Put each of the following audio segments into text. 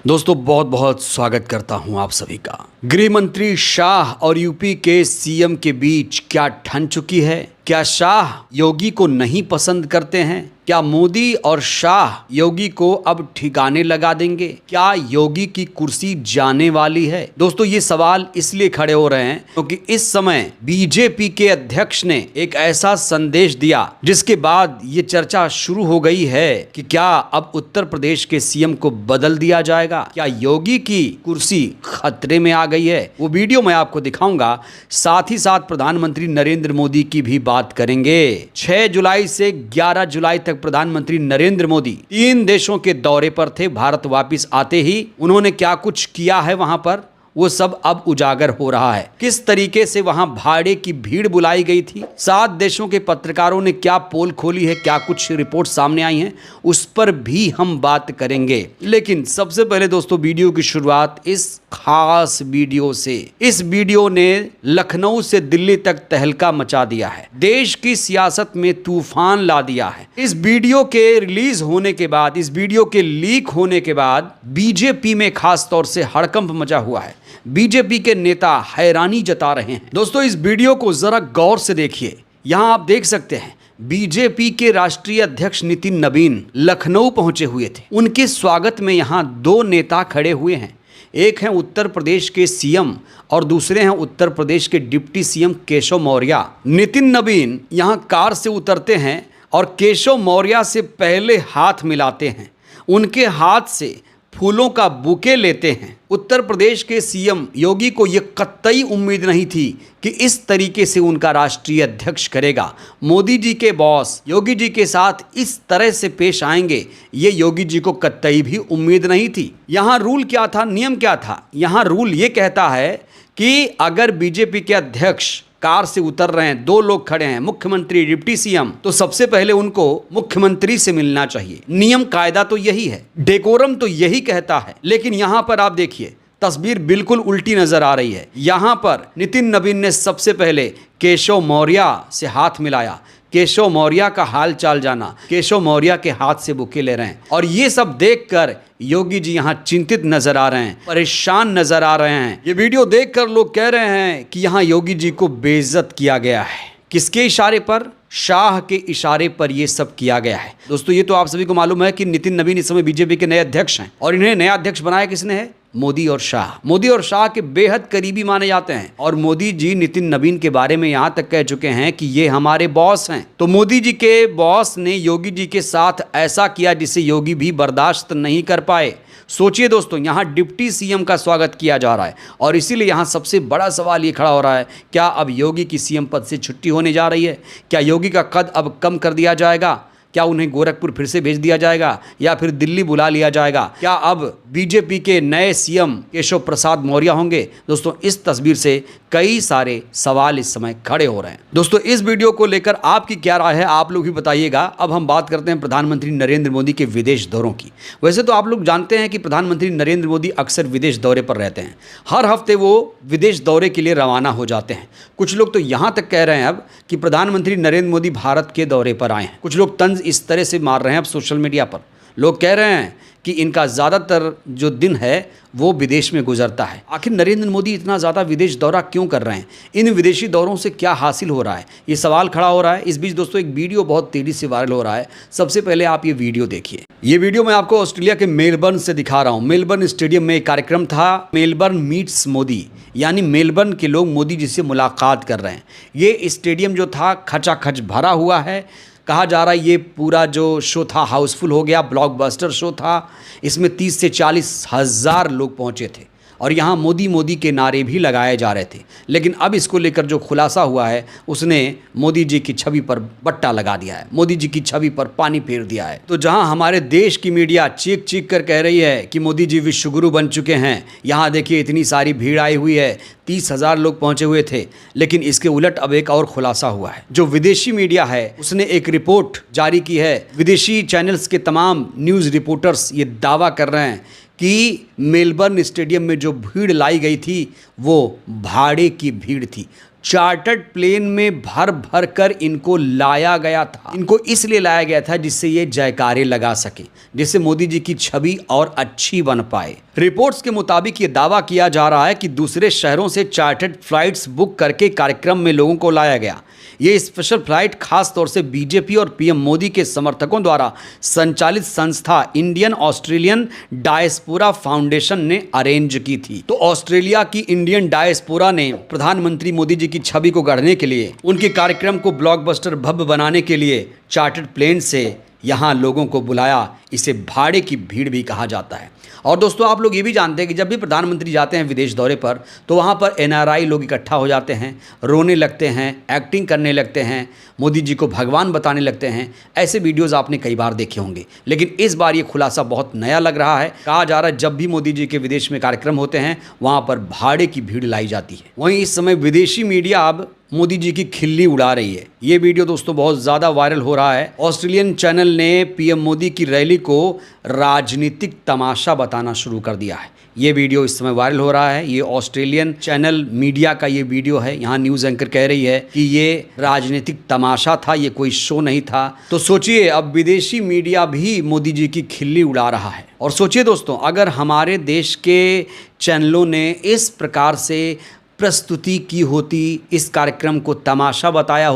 दोस्तों बहुत बहुत स्वागत करता हूं आप सभी का। गृह मंत्री शाह और यूपी के सीएम के बीच क्या ठन चुकी है? क्या शाह योगी को नहीं पसंद करते हैं? क्या मोदी और शाह योगी को अब ठिकाने लगा देंगे? क्या योगी की कुर्सी जाने वाली है? दोस्तों ये सवाल इसलिए खड़े हो रहे हैं क्योंकि इस समय बीजेपी के अध्यक्ष ने एक ऐसा संदेश दिया जिसके बाद ये चर्चा शुरू हो गई है कि क्या अब उत्तर प्रदेश के सीएम को बदल दिया जाएगा? क्या योगी की कुर्सी खतरे में आ गई है? वो वीडियो मैं आपको दिखाऊंगा। साथ ही साथ प्रधानमंत्री नरेंद्र मोदी की भी बात करेंगे। 6 जुलाई से 11 जुलाई तक प्रधानमंत्री नरेंद्र मोदी 3 देशों के दौरे पर थे। भारत वापस आते ही उन्होंने क्या कुछ किया है वहां पर, वो सब अब उजागर हो रहा है। किस तरीके से वहां भाड़े की भीड़ बुलाई गई थी, 7 देशों के पत्रकारों ने क्या पोल खोली है, क्या कुछ रिपोर्ट सामने आई हैं, उस पर भी हम बात करेंगे। लेकिन सबसे पहले दोस्तों वीडियो की शुरुआत इस खास वीडियो से। इस वीडियो ने लखनऊ से दिल्ली तक तहलका मचा दिया है, देश की सियासत में तूफान ला दिया है। इस वीडियो के रिलीज होने के बाद, इस वीडियो के लीक होने के बाद बीजेपी में खास तौर से हड़कंप मचा हुआ है। बीजेपी के नेता हैरानी जता रहे हैं। दोस्तों इस वीडियो को जरा गौर से देखिए। यहां आप देख सकते हैं बीजेपी के राष्ट्रीय अध्यक्ष नितिन नवीन लखनऊ पहुंचे हुए थे। उनके स्वागत में यहां 2 नेता खड़े हुए हैं। एक हैं उत्तर प्रदेश के सीएम और दूसरे हैं उत्तर प्रदेश के डिप्टी सीएम केशव मौर्य। नितिन नवीन यहां कार से उतरते हैं और केशव मौर्य से पहले हाथ मिलाते हैं, उनके हाथ से फूलों का बुके लेते हैं। उत्तर प्रदेश के सीएम योगी को यह कतई उम्मीद नहीं थी कि इस तरीके से उनका राष्ट्रीय अध्यक्ष करेगा। मोदी जी के बॉस योगी जी के साथ इस तरह से पेश आएंगे, ये योगी जी को कतई भी उम्मीद नहीं थी। यहां रूल क्या था, नियम क्या था? यहां रूल ये कहता है कि अगर बीजेपी के अध्यक्ष कार से उतर रहे हैं, 2 लोग खड़े हैं, मुख्यमंत्री डिप्टी सीएम, तो सबसे पहले उनको मुख्यमंत्री से मिलना चाहिए। नियम कायदा तो यही है, डेकोरम तो यही कहता है। लेकिन यहां पर आप देखिए तस्वीर बिल्कुल उल्टी नजर आ रही है। यहां पर नितिन नवीन ने सबसे पहले केशव मौर्य से हाथ मिलाया, केशव मौर्य का हाल चाल जाना, केशव मौर्य के हाथ से बुके ले रहे हैं। और ये सब देखकर योगी जी यहां चिंतित नजर आ रहे हैं, परेशान नजर आ रहे हैं। ये वीडियो देखकर लोग कह रहे हैं कि यहां योगी जी को बेइज्जत किया गया है। किसके इशारे पर? शाह के इशारे पर यह सब किया गया है। दोस्तों ये तो आप सभी को मालूम है कि नितिन नवीन इस समय बीजेपी के नए अध्यक्ष हैं और इन्हें नया अध्यक्ष बनाया किसने है? मोदी और शाह। मोदी और शाह के बेहद करीबी माने जाते हैं और मोदी जी नितिन नवीन के बारे में यहां तक कह चुके हैं कि ये हमारे बॉस हैं। तो मोदी जी के बॉस ने योगी जी के साथ ऐसा किया जिसे योगी भी बर्दाश्त नहीं कर पाए। सोचिए दोस्तों, यहां डिप्टी सीएम का स्वागत किया जा रहा है और इसीलिए यहां सबसे बड़ा सवाल ये खड़ा हो रहा है, क्या अब योगी की सीएम पद से छुट्टी होने जा रही है? क्या योगी का कद अब कम कर दिया जाएगा? क्या उन्हें गोरखपुर फिर से भेज दिया जाएगा या फिर दिल्ली बुला लिया जाएगा? क्या अब बीजेपी के नए सीएम केशव प्रसाद मौर्य होंगे? दोस्तों इस तस्वीर से कई सारे सवाल इस समय खड़े हो रहे हैं। दोस्तों इस वीडियो को लेकर आपकी क्या राय है, आप लोग भी बताइएगा। अब हम बात करते हैं प्रधानमंत्री नरेंद्र मोदी के विदेश दौरों की। वैसे तो आप लोग जानते हैं कि प्रधानमंत्री नरेंद्र मोदी अक्सर विदेश दौरे पर रहते हैं। हर हफ्ते वो विदेश दौरे के लिए रवाना हो जाते हैं। कुछ लोग तो यहाँ तक कह रहे हैं अब कि प्रधानमंत्री नरेंद्र मोदी भारत के दौरे पर आए हैं। कुछ लोग तंज इस तरह से मार रहे हैं अब सोशल मीडिया पर। लोग कह रहे हैं कि इनका ज़्यादातर जो दिन है वो विदेश में गुजरता है। आखिर नरेंद्र मोदी इतना ज़्यादा विदेश दौरा क्यों कर रहे हैं? इन विदेशी दौरों से क्या हासिल हो रहा है? ये सवाल खड़ा हो रहा है। इस बीच दोस्तों एक वीडियो बहुत तेज़ी से वायरल हो रहा है। सबसे पहले आप ये वीडियो देखिए। ये वीडियो मैं आपको ऑस्ट्रेलिया के मेलबर्न से दिखा रहा हूँ। मेलबर्न स्टेडियम में एक कार्यक्रम था, मेलबर्न मीट्स मोदी, यानी मेलबर्न के लोग मोदी जी से मुलाकात कर रहे हैं। ये स्टेडियम जो था खचाखच भरा हुआ है। कहा जा रहा है ये पूरा जो शो था हाउसफुल हो गया, ब्लॉकबस्टर शो था। इसमें 30 से 40 हज़ार लोग पहुंचे थे और यहाँ मोदी मोदी के नारे भी लगाए जा रहे थे। लेकिन अब इसको लेकर जो खुलासा हुआ है उसने मोदी जी की छवि पर बट्टा लगा दिया है, मोदी जी की छवि पर पानी फेर दिया है। तो जहाँ हमारे देश की मीडिया चीख चीख कर कह रही है कि मोदी जी विश्वगुरु बन चुके हैं, यहाँ देखिए इतनी सारी भीड़ आई हुई है, 30,000 लोग पहुंचे हुए थे। लेकिन इसके उलट अब एक और खुलासा हुआ है। जो विदेशी मीडिया है उसने एक रिपोर्ट जारी की है। विदेशी चैनल्स के तमाम न्यूज़ रिपोर्टर्स ये दावा कर रहे हैं कि मेलबर्न स्टेडियम में जो भीड़ लाई गई थी वो भाड़े की भीड़ थी। चार्टर्ड प्लेन में भर भर कर इनको लाया गया था। इनको इसलिए लाया गया था जिससे ये जयकारे लगा सके, जिससे मोदी जी की छवि और अच्छी बन पाए। रिपोर्ट्स के मुताबिक ये दावा किया जा रहा है कि दूसरे शहरों से चार्टर्ड फ्लाइट्स बुक करके कार्यक्रम में लोगों को लाया गया। ये स्पेशल फ्लाइट खास तौर से बीजेपी और पीएम मोदी के समर्थकों द्वारा संचालित संस्था इंडियन ऑस्ट्रेलियन डायस्पोरा फाउंडेशन ने अरेंज की थी। तो ऑस्ट्रेलिया की इंडियन डायस्पोरा ने प्रधानमंत्री मोदी जी की छवि को गढ़ने के लिए, उनके कार्यक्रम को ब्लॉकबस्टर भव्य बनाने के लिए चार्टर्ड प्लेन से यहाँ लोगों को बुलाया। इसे भाड़े की भीड़ भी कहा जाता है। और दोस्तों, आप लोग ये भी जानते हैं कि जब भी प्रधानमंत्री जाते हैं विदेश दौरे पर, तो वहाँ पर एनआरआई लोग इकट्ठा हो जाते हैं, रोने लगते हैं, एक्टिंग करने लगते हैं, मोदी जी को भगवान बताने लगते हैं। ऐसे वीडियोज़ आपने कई बार देखे होंगे, लेकिन इस बार ये खुलासा बहुत नया लग रहा है। कहा जा रहा है जब भी मोदी जी के विदेश में कार्यक्रम होते हैं, वहाँ पर भाड़े की भीड़ लाई जाती है। वहीं इस समय विदेशी मीडिया अब मोदी जी की खिल्ली उड़ा रही है। ये वीडियो दोस्तों बहुत ज़्यादा वायरल हो रहा है। ऑस्ट्रेलियन चैनल ने पीएम मोदी की रैली को राजनीतिक तमाशा बताना शुरू कर दिया है। ये वीडियो इस समय वायरल हो रहा है। ये ऑस्ट्रेलियन चैनल मीडिया का ये वीडियो है। यहाँ न्यूज़ एंकर कह रही है कि ये राजनीतिक तमाशा था, ये कोई शो नहीं था। तो सोचिए, अब विदेशी मीडिया भी मोदी जी की खिल्ली उड़ा रहा है। और सोचिए दोस्तों, अगर हमारे देश के चैनलों ने इस प्रकार से प्रस्तुति की होती, इस कार्यक्रम को तमाशा बताया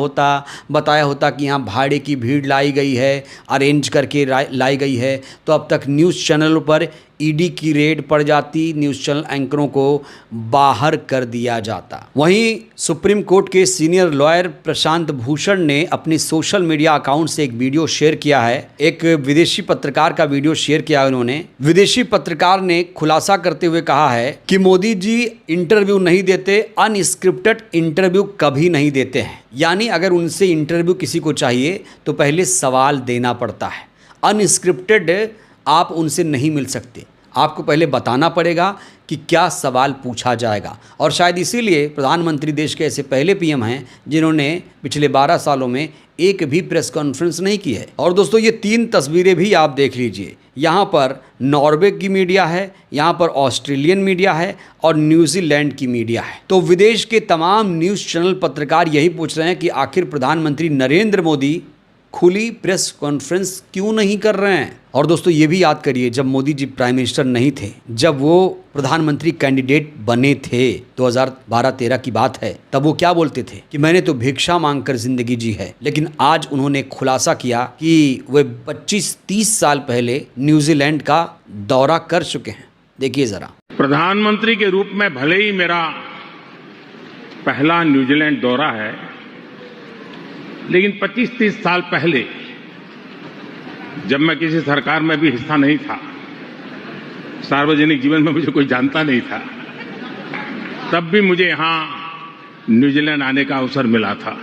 होता कि यहाँ भाड़े की भीड़ लाई गई है, अरेंज करके लाई गई है, तो अब तक न्यूज़ चैनलों पर ईडी की रेड पड़ जाती, न्यूज़ चैनल एंकरों को बाहर कर दिया जाता। वहीं सुप्रीम कोर्ट के सीनियर लॉयर प्रशांत भूषण ने अपनी सोशल मीडिया अकाउंट से एक वीडियो शेयर किया है। एक विदेशी पत्रकार का वीडियो शेयर किया उन्होंने। विदेशी पत्रकार ने खुलासा करते हुए कहा है कि मोदी जी इंटरव्यू नहीं देते, अनस्क्रिप्टेड इंटरव्यू कभी नहीं देते हैं। यानी अगर उनसे इंटरव्यू किसी को चाहिए तो पहले सवाल देना पड़ता है। अनस्क्रिप्टेड आप उनसे नहीं मिल सकते, आपको पहले बताना पड़ेगा कि क्या सवाल पूछा जाएगा। और शायद इसीलिए प्रधानमंत्री देश के ऐसे पहले पीएम हैं जिन्होंने पिछले 12 सालों में एक भी प्रेस कॉन्फ्रेंस नहीं की है। और दोस्तों, ये 3 तस्वीरें भी आप देख लीजिए। यहाँ पर नॉर्वे की मीडिया है, यहाँ पर ऑस्ट्रेलियन मीडिया है और न्यूजीलैंड की मीडिया है। तो विदेश के तमाम न्यूज़ चैनल पत्रकार यही पूछ रहे हैं कि आखिर प्रधानमंत्री नरेंद्र मोदी खुली प्रेस कॉन्फ्रेंस क्यों नहीं कर रहे हैं। और दोस्तों, ये भी याद करिए, जब मोदी जी प्राइम मिनिस्टर नहीं थे, जब वो प्रधानमंत्री कैंडिडेट बने थे, 2012-13 की बात है, तब वो क्या बोलते थे कि मैंने तो भिक्षा मांगकर जिंदगी जी है। लेकिन आज उन्होंने खुलासा किया कि वे 25-30 साल पहले न्यूजीलैंड का दौरा कर चुके हैं। देखिए जरा। प्रधानमंत्री के रूप में भले ही मेरा पहला न्यूजीलैंड दौरा है, लेकिन 25-30 साल पहले जब मैं किसी सरकार में भी हिस्सा नहीं था, सार्वजनिक जीवन में मुझे कोई जानता नहीं था, तब भी मुझे यहां न्यूजीलैंड आने का अवसर मिला था।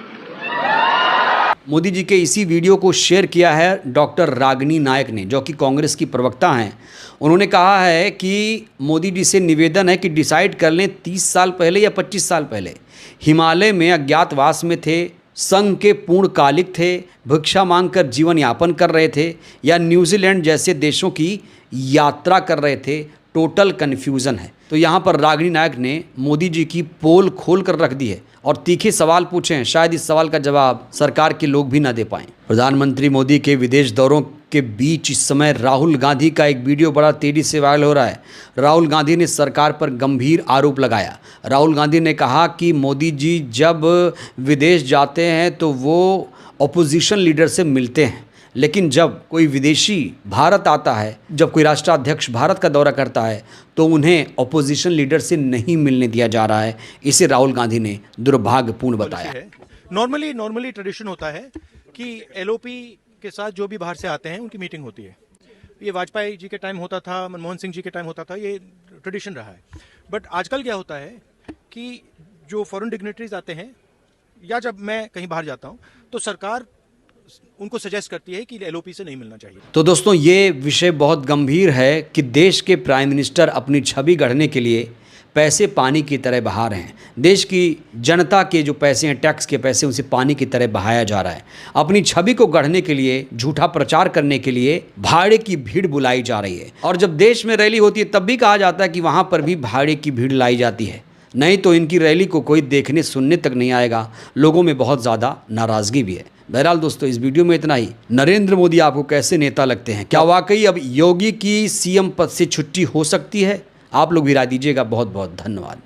मोदी जी के इसी वीडियो को शेयर किया है डॉक्टर रागिनी नायक ने, जो कि कांग्रेस की प्रवक्ता हैं। उन्होंने कहा है कि मोदी जी से निवेदन है कि डिसाइड कर लें 30 साल पहले या 25 साल पहले हिमालय में अज्ञातवास में थे, संघ के पूर्णकालिक थे, भिक्षा मांगकर जीवन यापन कर रहे थे, या न्यूजीलैंड जैसे देशों की यात्रा कर रहे थे। टोटल कन्फ्यूज़न है। तो यहाँ पर रागिनी नायक ने मोदी जी की पोल खोल कर रख दी है और तीखे सवाल पूछे हैं। शायद इस सवाल का जवाब सरकार के लोग भी ना दे पाएं। प्रधानमंत्री मोदी के विदेश दौरों के बीच इस समय राहुल गांधी का एक वीडियो बड़ा तेजी से वायरल हो रहा है। राहुल गांधी ने सरकार पर गंभीर आरोप लगाया। राहुल गांधी ने कहा कि मोदी जी जब विदेश जाते हैं तो वो ऑपोजिशन लीडर से मिलते हैं, लेकिन जब कोई विदेशी भारत आता है, जब कोई राष्ट्राध्यक्ष भारत का दौरा करता है, तो उन्हें ऑपोजिशन लीडर से नहीं मिलने दिया जा रहा है। इसे राहुल गांधी ने दुर्भाग्यपूर्ण बताया। नॉर्मली ट्रेडिशन होता है कि एलओपी के साथ जो भी बाहर से आते हैं उनकी मीटिंग होती है। ये वाजपेयी जी के टाइम होता था, मनमोहन सिंह जी के टाइम होता था, ये ट्रेडिशन रहा है। बट आजकल क्या होता है कि जो फॉरेन डिग्नेटरीज आते हैं, या जब मैं कहीं बाहर जाता हूँ, तो सरकार उनको सजेस्ट करती है कि एलओपी से नहीं मिलना चाहिए। तो दोस्तों, ये विषय बहुत गंभीर है कि देश के प्राइम मिनिस्टर अपनी छवि गढ़ने के लिए पैसे पानी की तरह बहा रहे हैं। देश की जनता के जो पैसे हैं, टैक्स के पैसे, उनसे पानी की तरह बहाया जा रहा है। अपनी छवि को गढ़ने के लिए, झूठा प्रचार करने के लिए भाड़े की भीड़ बुलाई जा रही है। और जब देश में रैली होती है तब भी कहा जाता है कि वहाँ पर भी भाड़े की भीड़ लाई जाती है। नहीं तो इनकी रैली को कोई देखने सुनने तक नहीं आएगा। लोगों में बहुत ज़्यादा नाराज़गी भी है। बहरहाल दोस्तों, इस वीडियो में इतना ही। नरेंद्र मोदी आपको कैसे नेता लगते हैं? क्या वाकई अब योगी की सीएम पद से छुट्टी हो सकती है? आप लोग भी राय दीजिएगा। बहुत बहुत धन्यवाद।